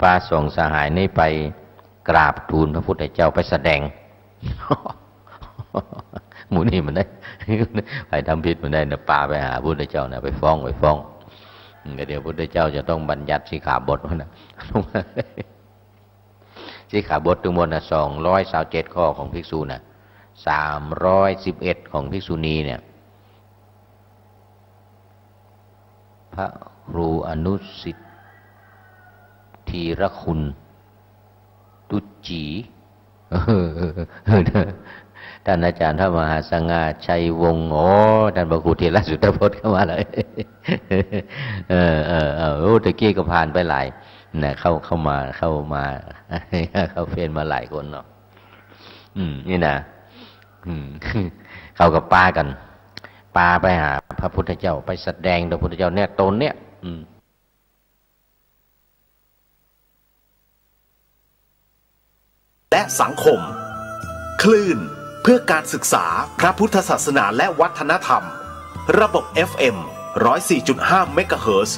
ปลา2 สหายนี่ไปกราบทูลพระพุทธเจ้าไปแสดง หมู่นี่มันได้ ไปทำผิดมันได้นะปลาไปหาพระพุทธเจ้านะไปฟ้องเดี๋ยวพระพุทธเจ้าจะต้องบัญญัติสิกขาบทนะ สิกขาบททั้งหมดนะ227 ข้อของภิกษุนะ311ของภิกษุณีเนี่ยพระครูอนุสิทธีรคุณตุจีท่านอาจารย์พระมหาสง่าชัยวงศ์ท่านพระครูเทระสุตตพจน์เข้ามาเลยตะกี้ก็ผ่านไปหลายนะเข้ามาเข้าเฟนมาหลายคนเนาะนี่นะเขากับปลากันปลาไปหาพระพุทธเจ้าไปแสดงต่อพระพุทธเจ้าเนี่ยตนเนี่ยและสังคมคลื่นเพื่อการศึกษาพระพุทธศาสนาและวัฒนธรรมระบบ FM 104.5 เมกะเฮิรตซ์